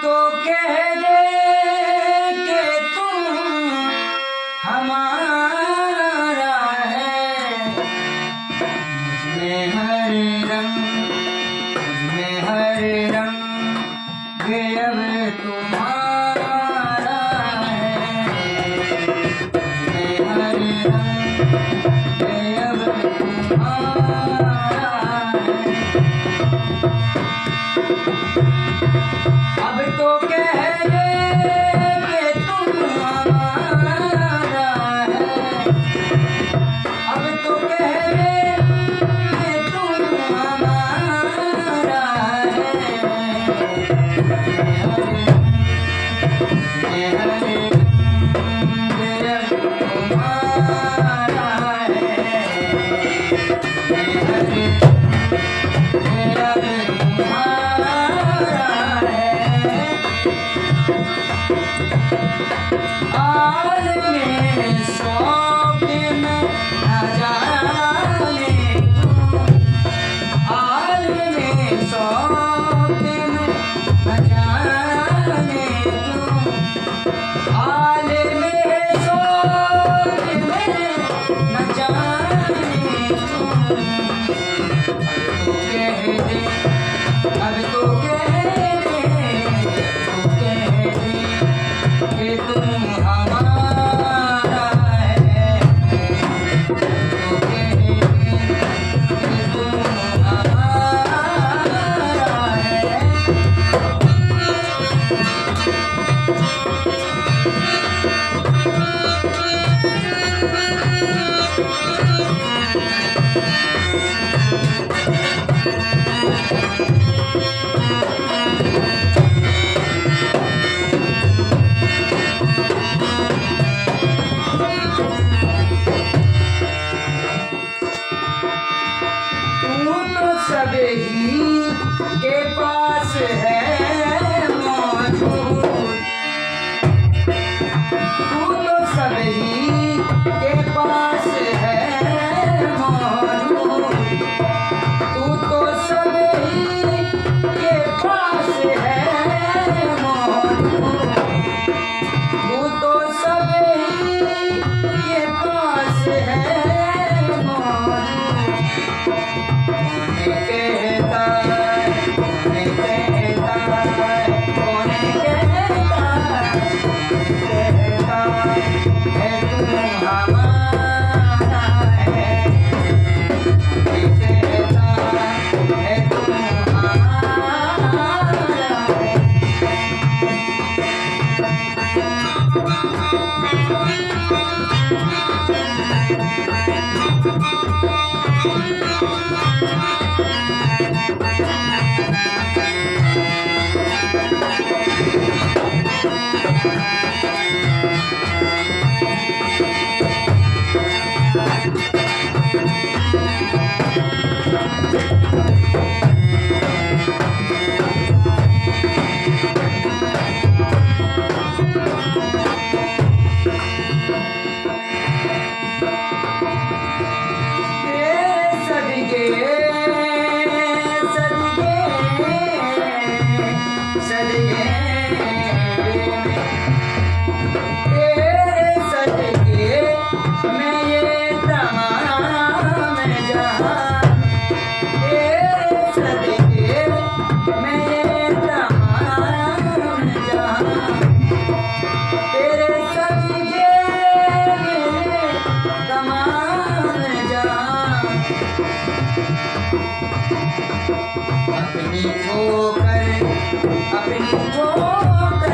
तो कह दे कि तुम हमारा है। मुझ में हर रंग, मुझ में हर रंग ये अब तुम्हारा है। मुझ में हर रंग ये अब तुम्हारा है। अब तो कह दे कि तुम हमारा है। अब तो कह दे कि तुम हमारा है। हरे हरे हरे तुम्हारा है। हरे हरे तुम्हारा है। आल में शौक में न जाने क्यों, आल में शौक में न जाने क्यों, आल में शौक में न जाने क्यों। अब तो कह दे, अब तो कह दे कि तुम हमारा है। तो कह दे कि तुम हमारा है। तू तो सभी के पास है मौजूद, तू तो सभी के पास है मौजूद, तू तो सभी के पास है मौजूद, तू तो सभी के पास है मौजूद। कौन कहता है, कौन कहता है, कौन कहता है तुम हमारा है। कौन कहता है तुम हमारा है। सदके सदके सदके तेरे सदके मैं ये तमाम जहां, तेरे सदके मैं ये तमाम जहां, तेरे सदके मेरे तमाम जहां। अपनी ठोकर, अपनी ठोकर